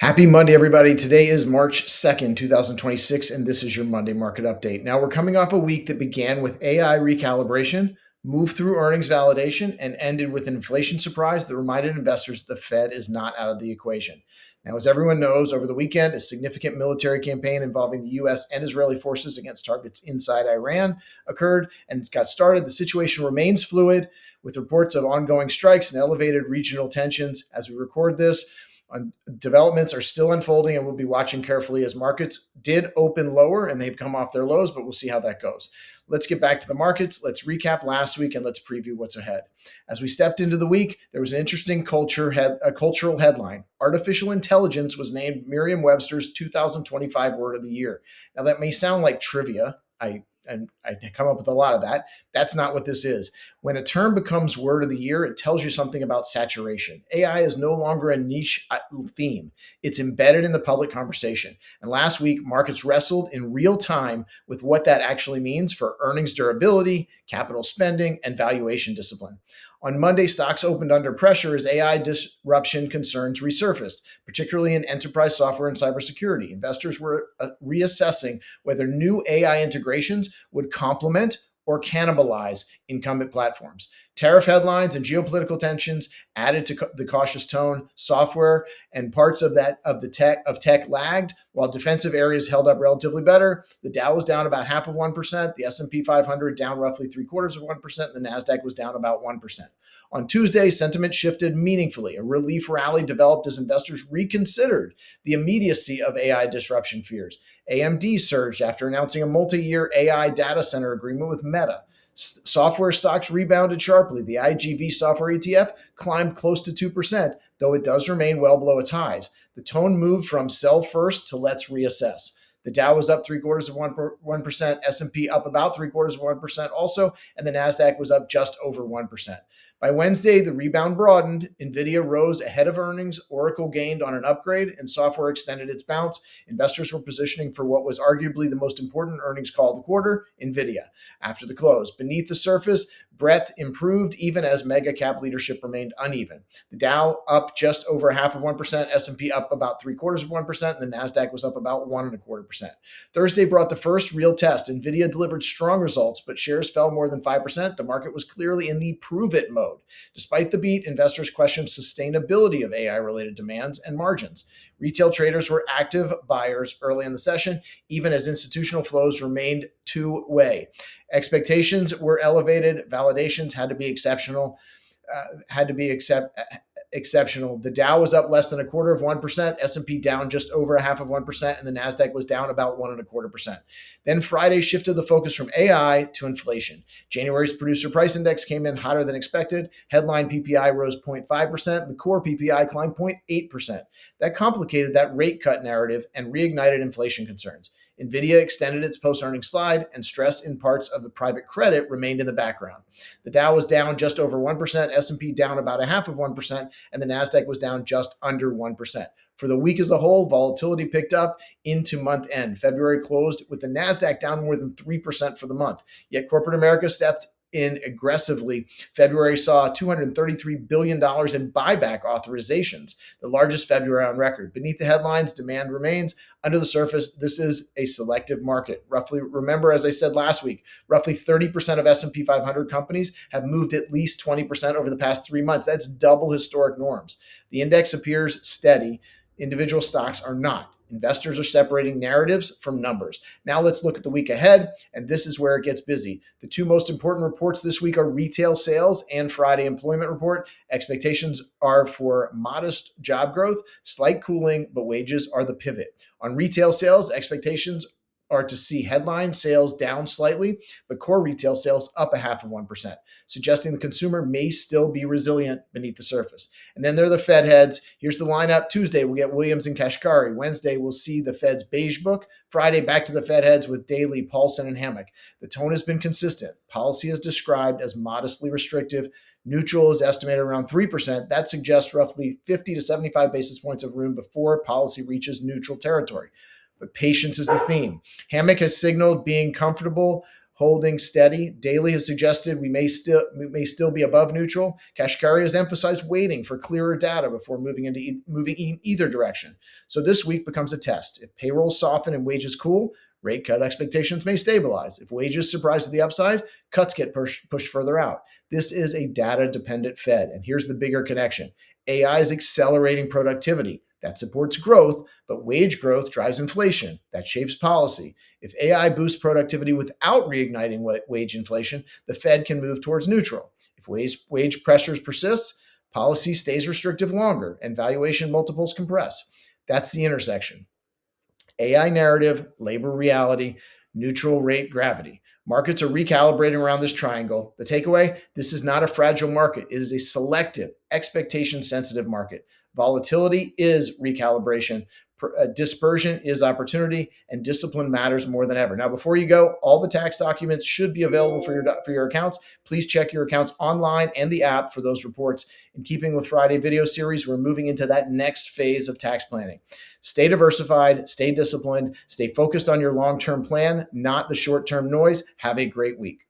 Happy Monday, everybody. Today is March 2nd, 2026, and this is your Monday market update. Now, we're coming off a week that began with AI recalibration, moved through earnings validation, and ended with an inflation surprise that reminded investors the Fed is not out of the equation. Now, as everyone knows, over the weekend, a significant military campaign involving the U.S. and Israeli forces against targets inside Iran occurred and got started. The situation remains fluid with reports of ongoing strikes and elevated regional tensions as we record this. Developments are still unfolding, and we'll be watching carefully as markets did open lower and they've come off their lows, but we'll see how that goes. Let's get back to the markets. Let's recap last week and let's preview what's ahead. As we stepped into the week, there was an interesting cultural headline. Artificial intelligence was named Merriam-Webster's 2025 Word of the Year. Now, that may sound like trivia. I come up with a lot of that. That's not what this is. When a term becomes word of the year, it tells you something about saturation. AI is no longer a niche theme. It's embedded in the public conversation. And last week, markets wrestled in real time with what that actually means for earnings durability, capital spending, and valuation discipline. On Monday, stocks opened under pressure as AI disruption concerns resurfaced, particularly in enterprise software and cybersecurity. Investors were reassessing whether new AI integrations would complement or cannibalize incumbent platforms. Tariff headlines and geopolitical tensions added to the cautious tone. Software and parts of tech lagged, while defensive areas held up relatively better. The Dow was down about 0.5%, the S&P 500 down roughly 0.75%, and the Nasdaq was down about 1%. On Tuesday, sentiment shifted meaningfully. A relief rally developed as investors reconsidered the immediacy of AI disruption fears. AMD surged after announcing a multi-year AI data center agreement with Meta. Software stocks rebounded sharply. The IGV software ETF climbed close to 2%, though it does remain well below its highs. The tone moved from sell first to let's reassess. The Dow was up 0.75%, S&P up about 0.75% also, and the Nasdaq was up just over 1%. By Wednesday, the rebound broadened. NVIDIA rose ahead of earnings. Oracle gained on an upgrade, and software extended its bounce. Investors were positioning for what was arguably the most important earnings call of the quarter, NVIDIA. After the close, beneath the surface, breadth improved even as mega cap leadership remained uneven. The Dow up just over 0.5%, S&P up about 0.75%, and the Nasdaq was up about 1.25%. Thursday brought the first real test. NVIDIA delivered strong results, but shares fell more than 5%. The market was clearly in the prove it mode. Despite the beat, investors questioned sustainability of AI-related demands and margins. Retail traders were active buyers early in the session, even as institutional flows remained two-way. Expectations were elevated. Validations had to be exceptional. Exceptional. The Dow was up less than 0.25%, S&P down just over 0.5%, and the Nasdaq was down about 1.25%. Then Friday shifted the focus from AI to inflation. January's producer price index came in hotter than expected. Headline PPI rose 0.5%. The core PPI climbed 0.8%. That complicated that rate cut narrative and reignited inflation concerns. NVIDIA extended its post-earnings slide, and stress in parts of the private credit remained in the background. The Dow was down just over 1%, S&P down about 0.5%, and the Nasdaq was down just under 1%. For the week as a whole, volatility picked up into month end. February closed with the Nasdaq down more than 3% for the month. Yet corporate America stepped in aggressively. February saw $233 billion in buyback authorizations, the largest February on record. Beneath the headlines, demand remains. Under the surface, this is a selective market. Remember, as I said last week, roughly 30% of S&P 500 companies have moved at least 20% over the past 3 months. That's double historic norms. The index appears steady. Individual stocks are not. Investors are separating narratives from numbers. Now let's look at the week ahead, and this is where it gets busy. The two most important reports this week are retail sales and Friday employment report. Expectations are for modest job growth, slight cooling, but wages are the pivot. On retail sales, expectations are to see headline sales down slightly, but core retail sales up 0.5%, suggesting the consumer may still be resilient beneath the surface. And then there are the Fed heads. Here's the lineup. Tuesday, we'll get Williams and Kashkari. Wednesday, we'll see the Fed's beige book. Friday, back to the Fed heads with Daly, Paulson, and Hammock. The tone has been consistent. Policy is described as modestly restrictive. Neutral is estimated around 3%. That suggests roughly 50 to 75 basis points of room before policy reaches neutral territory. But patience is the theme. Hammock has signaled being comfortable holding steady. Daily has suggested we may still be above neutral. Kashkari has emphasized waiting for clearer data before moving in either direction. So this week becomes a test. If payrolls soften and wages cool, rate cut expectations may stabilize. If wages surprise to the upside, cuts get pushed further out. This is a data-dependent Fed. And here's the bigger connection. AI is accelerating productivity. That supports growth, but wage growth drives inflation. That shapes policy. If AI boosts productivity without reigniting wage inflation, the Fed can move towards neutral. If wage pressures persist, policy stays restrictive longer and valuation multiples compress. That's the intersection. AI narrative, labor reality, neutral rate gravity. Markets are recalibrating around this triangle. The takeaway, this is not a fragile market. It is a selective, expectation-sensitive market. Volatility is recalibration. Dispersion is opportunity, and discipline matters more than ever. Now, before you go, all the tax documents should be available for your accounts. Please check your accounts online and the app for those reports. In keeping with Friday video series, we're moving into that next phase of tax planning. Stay diversified, stay disciplined, stay focused on your long-term plan, not the short-term noise. Have a great week.